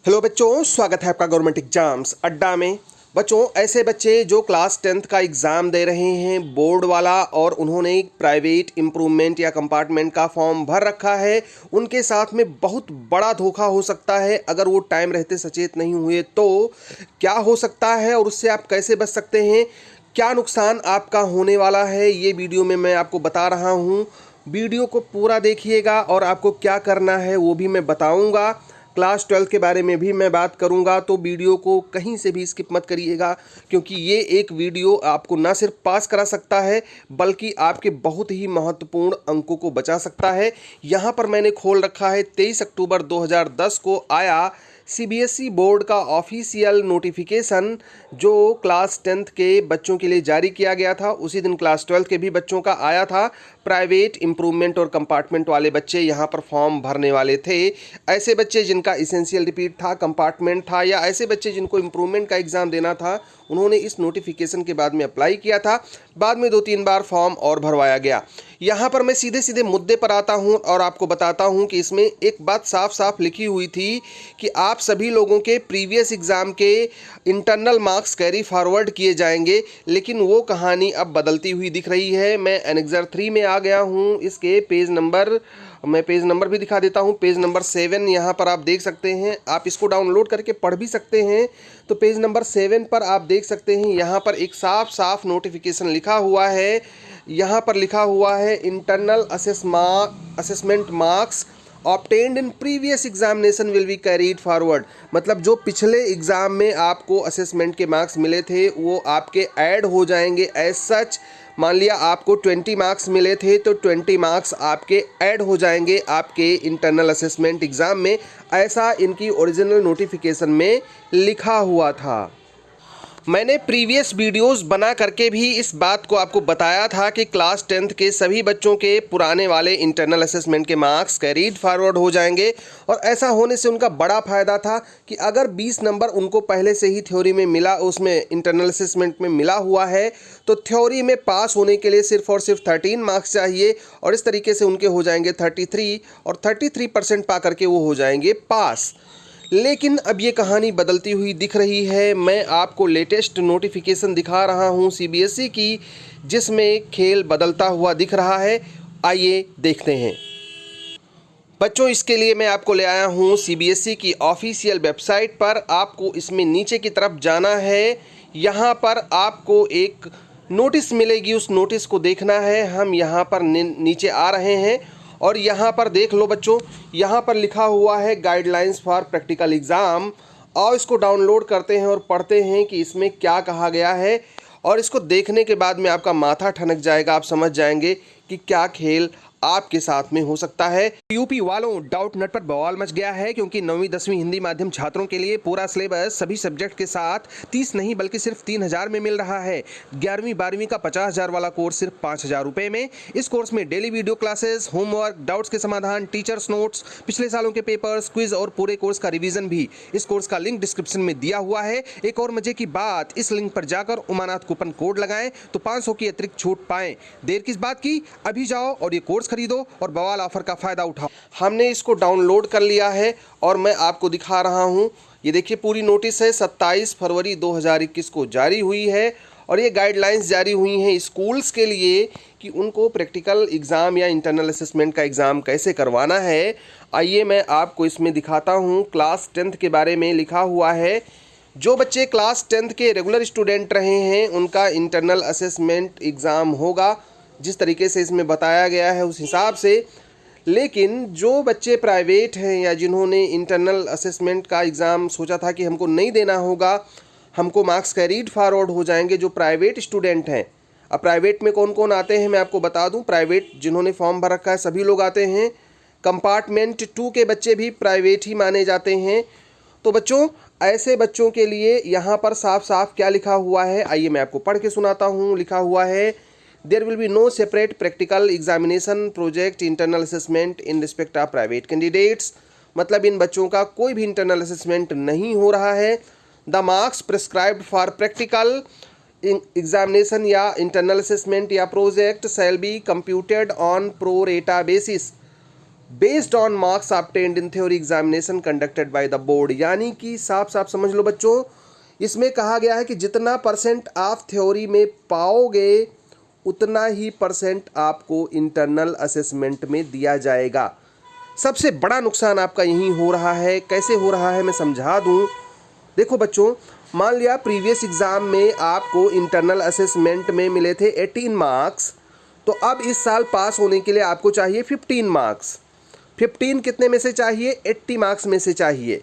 Hello बच्चों, स्वागत है आपका गवर्नमेंट एग्जाम्स अड्डा में। बच्चों, ऐसे बच्चे जो क्लास 10th का एग्ज़ाम दे रहे हैं बोर्ड वाला और उन्होंने प्राइवेट इम्प्रूवमेंट या कंपार्टमेंट का फॉर्म भर रखा है, उनके साथ में बहुत बड़ा धोखा हो सकता है। अगर वो टाइम रहते सचेत नहीं हुए तो क्या हो सकता है और उससे आप कैसे बच सकते हैं, क्या नुकसान आपका होने वाला है, ये वीडियो में मैं आपको बता रहा हूँ। वीडियो को पूरा देखिएगा और आपको क्या करना है वो भी मैं बताऊँगा। क्लास 12 के बारे में भी मैं बात करूंगा, तो वीडियो को कहीं से भी स्किप मत करिएगा, क्योंकि ये एक वीडियो आपको ना सिर्फ पास करा सकता है बल्कि आपके बहुत ही महत्वपूर्ण अंकों को बचा सकता है। यहाँ पर मैंने खोल रखा है 23 अक्टूबर 2010 को आया सीबीएसई बोर्ड का ऑफिशियल नोटिफिकेशन जो क्लास 10th के बच्चों के लिए जारी किया गया था। उसी दिन क्लास 12 के भी बच्चों का आया था। प्राइवेट इम्प्रूवमेंट और कंपार्टमेंट वाले बच्चे यहाँ पर फॉर्म भरने वाले थे। ऐसे बच्चे जिनका इसेंशियल रिपीट था, कंपार्टमेंट था, या ऐसे बच्चे जिनको इम्प्रूवमेंट का एग्ज़ाम देना था, उन्होंने इस नोटिफिकेशन के बाद में अप्लाई किया था। बाद में 2-3 बार फॉर्म और भरवाया गया। यहाँ पर मैं सीधे सीधे मुद्दे पर आता हूँ और आपको बताता हूँ कि इसमें एक बात साफ साफ लिखी हुई थी कि आप सभी लोगों के प्रीवियस एग्ज़ाम के इंटरनल मार्क्स कैरी फॉरवर्ड किए जाएंगे, लेकिन वो कहानी अब बदलती हुई दिख रही है। मैं एनेक्सर 3 में आ गया हूँ। इसके पेज नंबर भी दिखा देता हूँ। पेज नंबर 7 यहाँ पर आप देख सकते हैं। आप इसको डाउनलोड करके पढ़ भी सकते हैं। तो पेज नंबर 7 पर आप देख सकते हैं, यहाँ पर एक साफ साफ नोटिफिकेशन लिखा हुआ है। यहाँ पर लिखा हुआ है internal assessment marks obtained in previous examination will be carried forward. मतलब जो पिछले एग्ज़ाम में आपको असेसमेंट के मार्क्स मिले थे वो आपके ऐड हो जाएंगे। एज सच मान लिया आपको 20 मार्क्स मिले थे तो 20 मार्क्स आपके ऐड हो जाएंगे आपके इंटरनल असेसमेंट एग्ज़ाम में। ऐसा इनकी ओरिजिनल नोटिफिकेशन में लिखा हुआ था। मैंने प्रीवियस वीडियोस बना करके भी इस बात को आपको बताया था कि क्लास 10th के सभी बच्चों के पुराने वाले इंटरनल असेसमेंट के मार्क्स कैरीड फॉरवर्ड हो जाएंगे। और ऐसा होने से उनका बड़ा फ़ायदा था कि अगर 20 नंबर उनको पहले से ही थ्योरी में मिला, उसमें इंटरनल असेसमेंट में मिला हुआ है, तो थ्योरी में पास होने के लिए सिर्फ और सिर्फ 13 मार्क्स चाहिए और इस तरीके से उनके हो जाएंगे 33 और 33% पा करके वो हो जाएंगे पास। लेकिन अब ये कहानी बदलती हुई दिख रही है। मैं आपको लेटेस्ट नोटिफिकेशन दिखा रहा हूँ सीबीएसई की, जिसमें खेल बदलता हुआ दिख रहा है। आइए देखते हैं बच्चों। इसके लिए मैं आपको ले आया हूँ सीबीएसई की ऑफिशियल वेबसाइट पर। आपको इसमें नीचे की तरफ जाना है। यहाँ पर आपको एक नोटिस मिलेगी, उस नोटिस को देखना है। हम यहाँ पर नीचे आ रहे हैं और यहाँ पर देख लो बच्चों, यहाँ पर लिखा हुआ है गाइडलाइंस फॉर प्रैक्टिकल एग्ज़ाम। और इसको डाउनलोड करते हैं और पढ़ते हैं कि इसमें क्या कहा गया है। और इसको देखने के बाद में आपका माथा ठनक जाएगा, आप समझ जाएंगे कि क्या खेल आपके साथ में हो सकता है। यूपी वालों, डाउट नट पर बवाल मच गया है, क्योंकि 9वीं 10वीं हिंदी माध्यम छात्रों के लिए पूरा सिलेबस सभी सब्जेक्ट के साथ 30 नहीं बल्कि सिर्फ 3000 में मिल रहा है। 11वीं 12वीं का 50,000 वाला कोर्स सिर्फ 5,000 रुपये में। इस कोर्स में daily video classes, homework, doubts के समाधान, टीचर्स नोट्स, पिछले सालों के पेपर्स, क्विज और पूरे कोर्स का रिवीजन भी। इस कोर्स का लिंक डिस्क्रिप्शन में दिया हुआ है। एक और मजे की बात, इस लिंक पर जाकर उमानाथ कूपन कोड लगाएं तो 500 की अतिरिक्त छूट पाएं। देर किस बात की, अभी जाओ और ये कोर्स खरीदो और बवाल ऑफर का फायदा उठाओ। हमने इसको डाउनलोड कर लिया है और मैं आपको दिखा रहा हूं। ये देखिए पूरी नोटिस है, 27 फरवरी 2021 को जारी हुई है और ये गाइडलाइंस जारी हुई हैं स्कूल्स के लिए कि उनको प्रैक्टिकल एग्ज़ाम या इंटरनल असेसमेंट का एग्ज़ाम कैसे करवाना है। आइए मैं आपको इसमें दिखाता हूँ। क्लास 10th के बारे में लिखा हुआ है। जो बच्चे क्लास 10th के रेगुलर स्टूडेंट रहे हैं उनका इंटरनल असेसमेंट एग्ज़ाम होगा जिस तरीके से इसमें बताया गया है उस हिसाब से। लेकिन जो बच्चे प्राइवेट हैं या जिन्होंने इंटरनल असेसमेंट का एग्ज़ाम सोचा था कि हमको नहीं देना होगा, हमको मार्क्स कैरीड फॉरवर्ड हो जाएंगे, जो प्राइवेट स्टूडेंट हैं। अब प्राइवेट में कौन कौन आते हैं मैं आपको बता दूं। प्राइवेट जिन्होंने फॉर्म भर रखा है सभी लोग आते हैं। कंपार्टमेंट 2 के बच्चे भी प्राइवेट ही माने जाते हैं। तो बच्चों, ऐसे बच्चों के लिए यहाँ पर साफ साफ क्या लिखा हुआ है, आइए मैं आपको पढ़ के सुनाता हूँ। लिखा हुआ है, there will be no separate practical examination project internal assessment in respect of private candidates. मतलब इन बच्चों का कोई भी इंटरनल असेसमेंट नहीं हो रहा है। The marks prescribed for practical examination या इंटरनल असेसमेंट या project shall be computed on pro रेटा basis. Based on marks obtained in theory examination conducted by the board. यानी कि साफ साफ समझ लो बच्चों, इसमें कहा गया है कि जितना परसेंट आप थ्योरी में पाओगे उतना ही परसेंट आपको इंटरनल असेसमेंट में दिया जाएगा। सबसे बड़ा नुकसान आपका यही हो रहा है। कैसे हो रहा है मैं समझा दूं। देखो बच्चों, मान लिया प्रीवियस एग्ज़ाम में आपको इंटरनल असेसमेंट में मिले थे 18 मार्क्स, तो अब इस साल पास होने के लिए आपको चाहिए 15 मार्क्स। 15 कितने में से चाहिए? 80 मार्क्स में से चाहिए।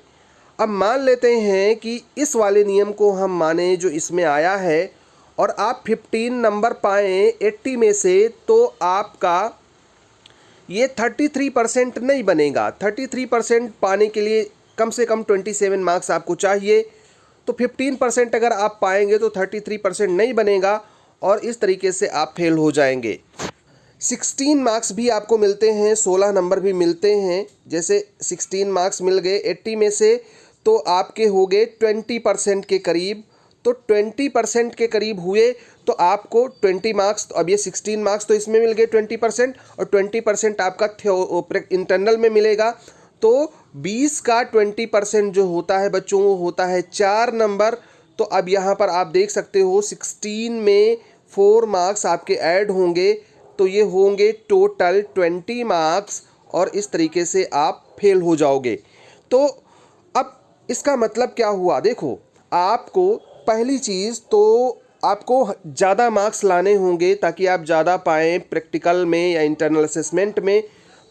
अब मान लेते हैं कि इस वाले नियम को हम माने जो इसमें आया है और आप 15 नंबर पाएँ 80 में से, तो आपका ये 33% नहीं बनेगा। 33% पाने के लिए कम से कम 27 मार्क्स आपको चाहिए। तो 15% अगर आप पाएंगे तो 33% नहीं बनेगा और इस तरीके से आप फेल हो जाएंगे। 16 मार्क्स भी आपको मिलते हैं, 16 नंबर भी मिलते हैं। जैसे 16 मार्क्स मिल गए 80 में से, तो आपके हो गए 20% के करीब। तो 20% के करीब हुए तो आपको 20 मार्क्स, तो अब ये 16 मार्क्स तो इसमें मिल गए 20% और 20% आपका इंटरनल में मिलेगा। तो 20 का 20% जो होता है बच्चों वो होता है 4 नंबर। तो अब यहाँ पर आप देख सकते हो 16 में 4 मार्क्स आपके ऐड होंगे, तो ये होंगे टोटल 20 मार्क्स और इस तरीके से आप फेल हो जाओगे। तो अब इसका मतलब क्या हुआ? देखो, आपको पहली चीज़ तो आपको ज़्यादा मार्क्स लाने होंगे ताकि आप ज़्यादा पाएँ प्रैक्टिकल में या इंटरनल असेसमेंट में।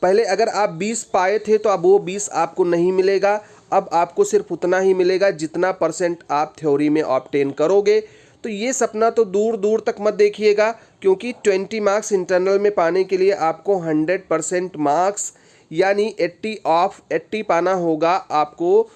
पहले अगर आप 20 पाए थे तो अब वो 20 आपको नहीं मिलेगा। अब आपको सिर्फ उतना ही मिलेगा जितना परसेंट आप थ्योरी में ऑब्टेन करोगे। तो ये सपना तो दूर दूर तक मत देखिएगा, क्योंकि 20 मार्क्स इंटरनल में पाने के लिए आपको 100% मार्क्स यानी 80 ऑफ 80 पाना होगा आपको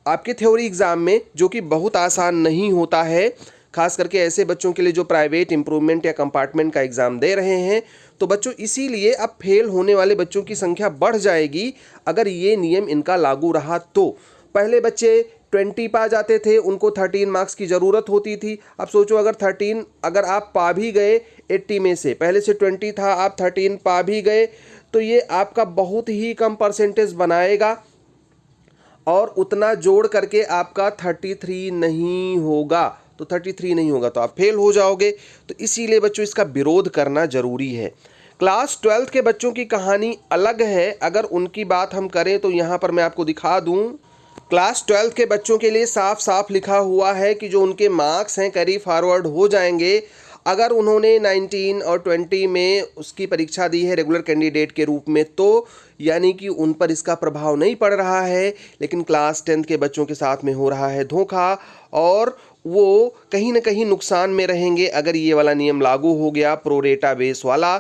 आपके थ्योरी एग्ज़ाम में, जो कि बहुत आसान नहीं होता है, खास करके ऐसे बच्चों के लिए जो प्राइवेट इम्प्रूवमेंट या कंपार्टमेंट का एग्ज़ाम दे रहे हैं। तो बच्चों इसीलिए अब फेल होने वाले बच्चों की संख्या बढ़ जाएगी अगर ये नियम इनका लागू रहा तो। पहले बच्चे 20 पा जाते थे, उनको 13 मार्क्स की ज़रूरत होती थी। अब सोचो अगर 13 अगर आप पा भी गए 80 में से, पहले से 20 था आप 13 पा भी गए, तो ये आपका बहुत ही कम परसेंटेज बनाएगा और उतना जोड़ करके आपका 33 नहीं होगा। तो 33 नहीं होगा तो आप फेल हो जाओगे। तो इसीलिए बच्चों इसका विरोध करना ज़रूरी है। क्लास 12 के बच्चों की कहानी अलग है। अगर उनकी बात हम करें तो यहाँ पर मैं आपको दिखा दूँ। क्लास 12 के बच्चों के लिए साफ साफ लिखा हुआ है कि जो उनके मार्क्स हैं कैरी फॉरवर्ड हो जाएंगे अगर उन्होंने 19 और 20 में उसकी परीक्षा दी है रेगुलर कैंडिडेट के रूप में, तो यानी कि उन पर इसका प्रभाव नहीं पड़ रहा है। लेकिन क्लास 10 के बच्चों के साथ में हो रहा है धोखा और वो कहीं ना कहीं नुकसान में रहेंगे अगर ये वाला नियम लागू हो गया प्रोरेटा बेस वाला।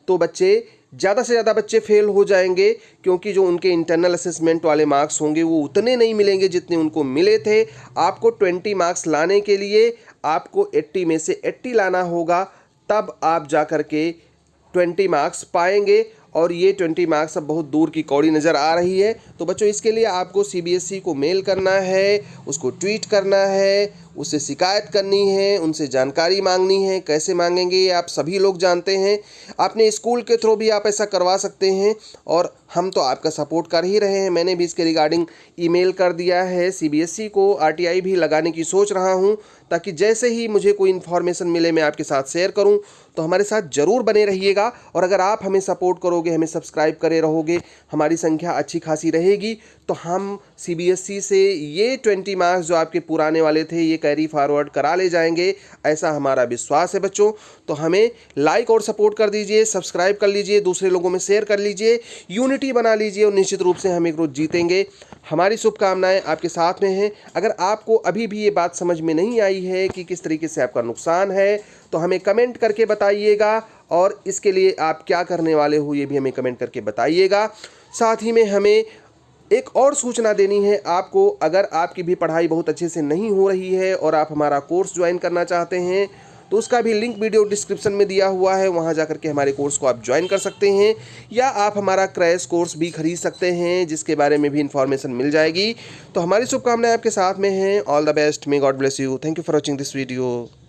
तो बच्चे ज़्यादा से ज़्यादा बच्चे फेल हो जाएंगे, क्योंकि जो उनके इंटरनल असेसमेंट वाले मार्क्स होंगे वो उतने नहीं मिलेंगे जितने उनको मिले थे। आपको 20 मार्क्स लाने के लिए आपको 80 में से 80 लाना होगा, तब आप जा कर के 20 मार्क्स पाएंगे। और ये 20 मार्क्स अब बहुत दूर की कौड़ी नज़र आ रही है। तो बच्चों इसके लिए आपको CBSE को मेल करना है, उसको ट्वीट करना है, उससे शिकायत करनी है, उनसे जानकारी मांगनी है। कैसे मांगेंगे ये आप सभी लोग जानते हैं। अपने स्कूल के थ्रू भी आप ऐसा करवा सकते हैं और हम तो आपका सपोर्ट कर ही रहे हैं। मैंने भी इसके रिगार्डिंग ईमेल कर दिया है CBSE को, RTI भी लगाने की सोच रहा हूं, ताकि जैसे ही मुझे कोई इन्फॉर्मेशन मिले मैं आपके साथ शेयर करूं। तो हमारे साथ ज़रूर बने रहिएगा और अगर आप हमें सपोर्ट करोगे, हमें सब्सक्राइब करे रहोगे, हमारी संख्या अच्छी खासी रहेगी, तो हम CBSE से ये 20 मार्क्स जो आपके पुराने वाले थे ये कैरी फॉरवर्ड करा ले जाएंगे, ऐसा हमारा विश्वास है बच्चों। तो हमें लाइक और सपोर्ट कर दीजिए, सब्सक्राइब कर लीजिए, दूसरे लोगों में शेयर कर लीजिए, यूनिटी बना लीजिए और निश्चित रूप से हम एक रोज़ जीतेंगे। हमारी शुभकामनाएं आपके साथ में हैं। अगर आपको अभी भी ये बात समझ में नहीं आई है कि किस तरीके से आपका नुकसान है, तो हमें कमेंट करके बताइएगा और इसके लिए आप क्या करने वाले हो ये भी हमें कमेंट करके बताइएगा। साथ ही में हमें एक और सूचना देनी है आपको, अगर आपकी भी पढ़ाई बहुत अच्छे से नहीं हो रही है और आप हमारा कोर्स ज्वाइन करना चाहते हैं, तो उसका भी लिंक वीडियो डिस्क्रिप्शन में दिया हुआ है, वहां जाकर के हमारे कोर्स को आप ज्वाइन कर सकते हैं, या आप हमारा क्रैश कोर्स भी खरीद सकते हैं जिसके बारे में भी इंफॉर्मेशन मिल जाएगी। तो हमारी शुभकामनाएं आपके साथ में हैं। All the best, may God bless you. Thank you for watching this video.